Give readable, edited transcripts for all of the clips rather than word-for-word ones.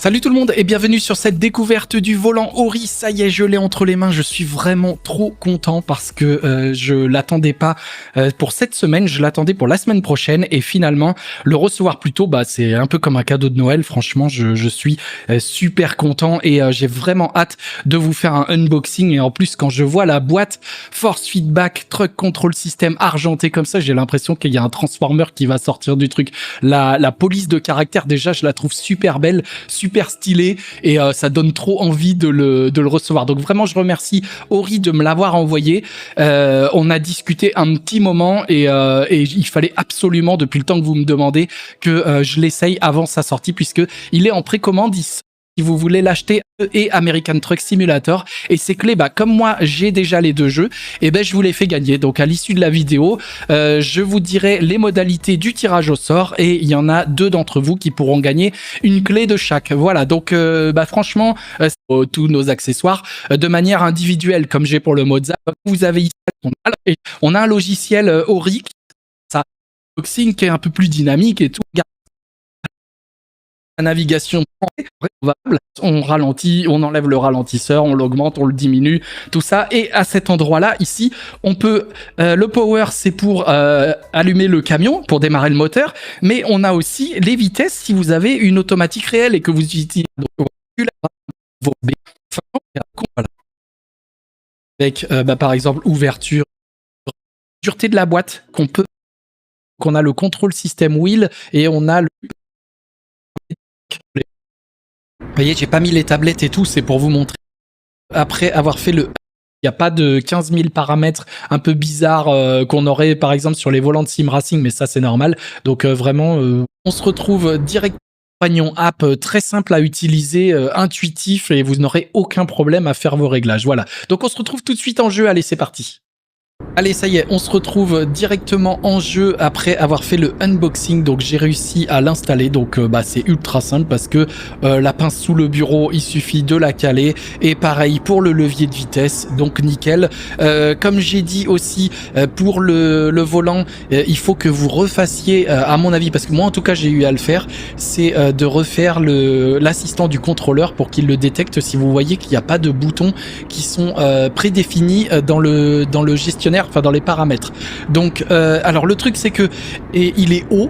Salut tout le monde et bienvenue sur cette découverte du volant Ori. Ça y est, je l'ai entre les mains. Je suis vraiment trop content parce que je l'attendais pas pour cette semaine. Je l'attendais pour la semaine prochaine et finalement le recevoir plus tôt, c'est un peu comme un cadeau de Noël. Franchement, je suis super content et j'ai vraiment hâte de vous faire un unboxing. Et en plus, quand je vois la boîte Force Feedback Truck Control System argentée comme ça, j'ai l'impression qu'il y a un Transformer qui va sortir du truc. La police de caractère, déjà, je la trouve super belle, super stylé et ça donne trop envie de le recevoir. Donc vraiment, je remercie Ori de me l'avoir envoyé. On a discuté un petit moment et il fallait absolument, depuis le temps que vous me demandez, que je l'essaye avant sa sortie puisque il est en précommande ici. Si vous voulez l'acheter, et American Truck Simulator, et ces clés, comme moi j'ai déjà les deux jeux, et je vous les fais gagner. Donc à l'issue de la vidéo, je vous dirai les modalités du tirage au sort et il y en a 2 d'entre vous qui pourront gagner une clé de chaque. Voilà, donc franchement, tous nos accessoires de manière individuelle, comme j'ai pour le Mozart. Vous avez ici, on a un logiciel Ori, ça unboxing qui est un peu plus dynamique et tout. La navigation, on ralentit, on enlève le ralentisseur, on l'augmente, on le diminue, tout ça. Et à cet endroit-là, ici, on peut... le power, c'est pour allumer le camion, pour démarrer le moteur. Mais on a aussi les vitesses si vous avez une automatique réelle et que vous utilisez vos avec, par exemple, ouverture, dureté de la boîte qu'on a le control system wheel et on a le... Vous voyez, j'ai pas mis les tablettes et tout, c'est pour vous montrer. Après avoir fait il n'y a pas de 15 000 paramètres un peu bizarres qu'on aurait par exemple sur les volants de Sim Racing, mais ça c'est normal. Donc vraiment, on se retrouve directement compagnon app très simple à utiliser, intuitif et vous n'aurez aucun problème à faire vos réglages. Voilà. Donc on se retrouve tout de suite en jeu. Allez, c'est parti. Allez, ça y est, on se retrouve directement en jeu après avoir fait le unboxing. Donc j'ai réussi à l'installer, donc c'est ultra simple parce que la pince sous le bureau, il suffit de la caler. Et pareil pour le levier de vitesse, donc nickel. Comme j'ai dit aussi, pour le volant, il faut que vous refassiez, à mon avis, parce que moi en tout cas j'ai eu à le faire, c'est de refaire l'assistant du contrôleur pour qu'il le détecte si vous voyez qu'il n'y a pas de boutons qui sont prédéfinis dans le gestionnaire, enfin dans les paramètres. Donc alors le truc c'est que il est haut.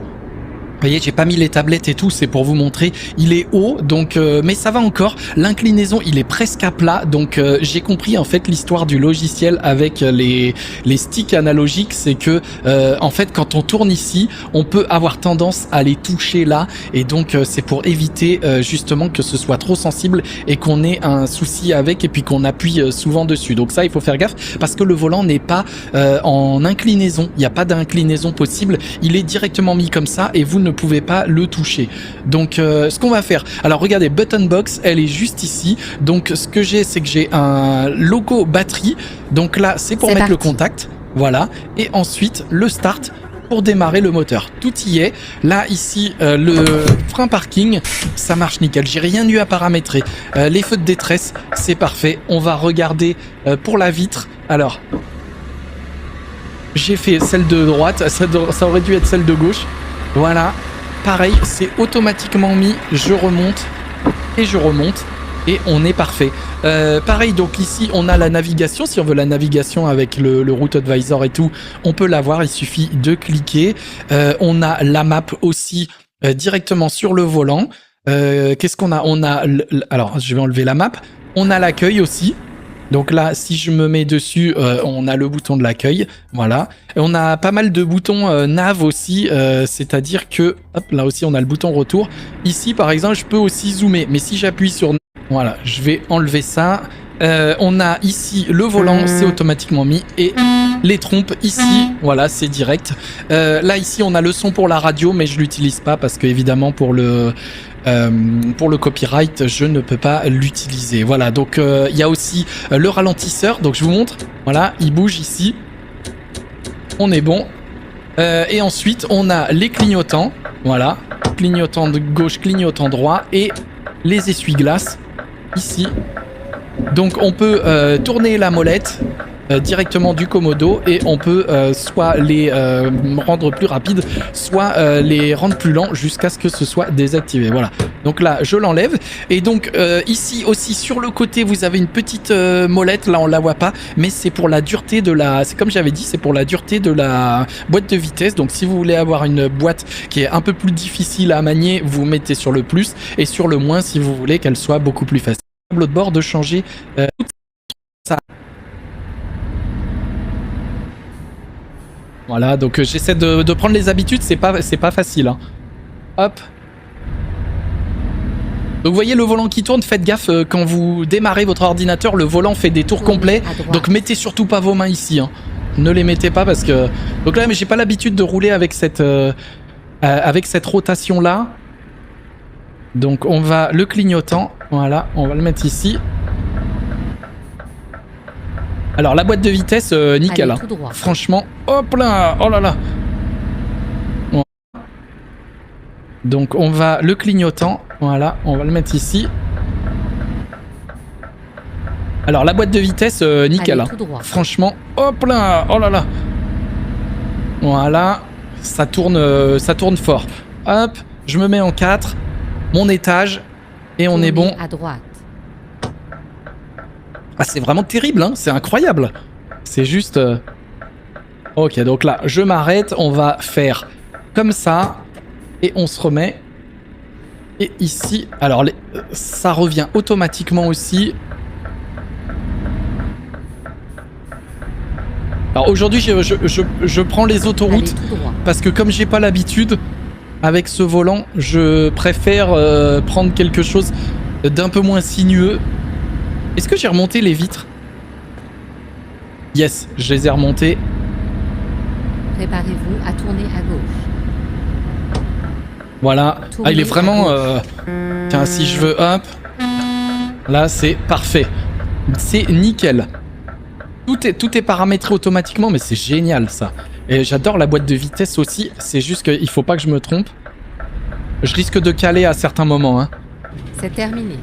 Vous voyez, j'ai pas mis les tablettes et tout, c'est pour vous montrer. Il est haut, donc mais ça va encore. L'inclinaison, il est presque à plat, donc j'ai compris en fait l'histoire du logiciel avec les sticks analogiques, c'est que en fait quand on tourne ici, on peut avoir tendance à les toucher là, et donc c'est pour éviter justement que ce soit trop sensible et qu'on ait un souci avec, et puis qu'on appuie souvent dessus. Donc ça, il faut faire gaffe parce que le volant n'est pas en inclinaison. Il n'y a pas d'inclinaison possible. Il est directement mis comme ça et vous ne pouvez pas le toucher. Donc ce qu'on va faire, alors regardez, button box, elle est juste ici. Donc ce que j'ai, c'est que j'ai un logo batterie. Donc là, c'est pour mettre le contact. Voilà. Et ensuite, le start pour démarrer le moteur. Tout y est. Là, ici, le frein parking, ça marche nickel. J'ai rien eu à paramétrer. Les feux de détresse, c'est parfait. On va regarder pour la vitre. Alors, j'ai fait celle de droite. Ça aurait dû être celle de gauche. Voilà, pareil, c'est automatiquement mis, je remonte et on est parfait. Pareil, donc ici on a la navigation, si on veut la navigation avec le Route Advisor et tout, on peut l'avoir, il suffit de cliquer. On a la map aussi directement sur le volant. Qu'est-ce qu'on a? On a, alors je vais enlever la map, on a l'accueil aussi. Donc là, si je me mets dessus, on a le bouton de l'accueil, voilà. Et on a pas mal de boutons nav aussi, c'est-à-dire que, hop, là aussi on a le bouton retour. Ici, par exemple, je peux aussi zoomer, mais si j'appuie sur... Voilà, je vais enlever ça. On a ici le volant, c'est automatiquement mis, et les trompes ici, voilà, c'est direct. Là, ici, on a le son pour la radio, mais je l'utilise pas parce que, évidemment, pour le copyright, je ne peux pas l'utiliser. Voilà, donc il y a aussi le ralentisseur, donc je vous montre. Voilà, il bouge ici. On est bon. Et ensuite, on a les clignotants. Voilà, clignotant de gauche, clignotant droit, et les essuie-glaces ici. Donc on peut tourner la molette. directement du Komodo et on peut soit les rendre plus rapides, soit les rendre plus lents jusqu'à ce que ce soit désactivé. Voilà. Donc là, je l'enlève. Et donc ici aussi sur le côté, vous avez une petite molette. Là, on la voit pas, mais c'est pour la dureté de la. C'est comme j'avais dit, c'est pour la dureté de la boîte de vitesse. Donc si vous voulez avoir une boîte qui est un peu plus difficile à manier, vous mettez sur le plus et sur le moins si vous voulez qu'elle soit beaucoup plus facile. Tableau de bord de changer ça. Voilà, donc j'essaie de prendre les habitudes, c'est pas facile. Hein. Hop. Donc vous voyez le volant qui tourne, faites gaffe quand vous démarrez votre ordinateur, le volant fait des tours complets. Donc mettez surtout pas vos mains ici. Hein. Ne les mettez pas parce que... Donc là, mais j'ai pas l'habitude de rouler avec cette rotation là. Donc on va le clignotant, voilà, on va le mettre ici. Alors la boîte de vitesse, nickel. Hein. Franchement, hop là, oh là là. Voilà. Donc on va le clignotant, voilà, on va le mettre ici. Alors la boîte de vitesse, nickel. Hein. Franchement, hop là, oh là là. Voilà, ça tourne fort. Hop, je me mets en 4, mon étage, et on est bon. À droite. Ah, c'est vraiment terrible, hein, c'est incroyable. C'est juste... Ok, donc là, je m'arrête, on va faire comme ça, et on se remet. Et ici, alors ça revient automatiquement aussi. Alors aujourd'hui, je prends les autoroutes, parce que comme j'ai pas l'habitude, avec ce volant, je préfère prendre quelque chose d'un peu moins sinueux. Est-ce que j'ai remonté les vitres? Yes, je les ai remontées. Préparez-vous à tourner à gauche. Voilà. Ah, il est vraiment... Tiens, si je veux, hop. Là, c'est parfait. C'est nickel. Tout est paramétré automatiquement, mais c'est génial, ça. Et j'adore la boîte de vitesse aussi. C'est juste qu'il faut pas que je me trompe. Je risque de caler à certains moments. Hein. C'est terminé.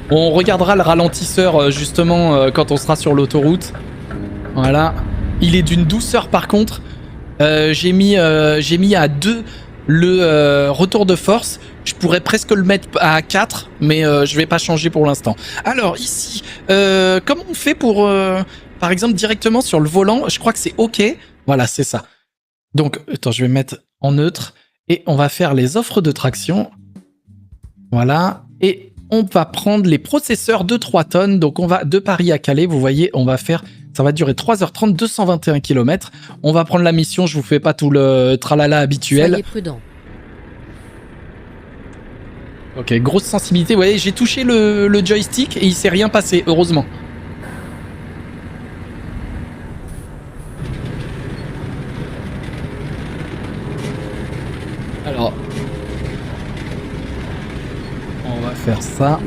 On regardera le ralentisseur justement quand on sera sur l'autoroute. Voilà. Il est d'une douceur par contre. J'ai mis à 2 le retour de force. Je pourrais presque le mettre à 4, mais je vais pas changer pour l'instant. Alors ici, comment on fait pour, par exemple, directement sur le volant? Je crois que c'est OK. Voilà, c'est ça. Donc, attends, je vais mettre en neutre. Et on va faire les offres de traction. Voilà. Et on va prendre les processeurs de 3 tonnes. Donc, on va de Paris à Calais. Vous voyez, on va faire... Ça va durer 3h30, 221 km. On va prendre la mission. Je vous fais pas tout le tralala habituel. Soyez prudent. Ok, grosse sensibilité. Vous voyez, j'ai touché le joystick et il s'est rien passé, heureusement. Alors... On va faire ça.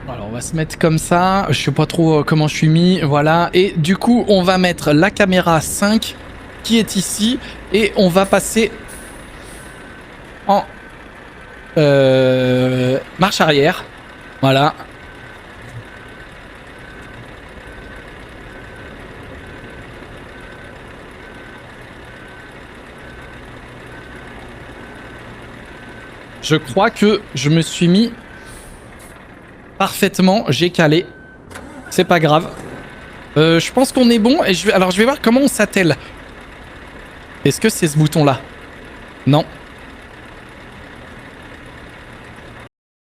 Alors on va se mettre comme ça. Je sais pas trop comment je suis mis. Voilà. Et du coup, on va mettre la caméra 5 qui est ici. Et on va passer en marche arrière. Voilà. Je crois que je me suis mis parfaitement. J'ai calé. C'est pas grave. Je pense qu'on est bon. Et alors je vais voir comment on s'attelle. Est-ce que c'est ce bouton-là? Non.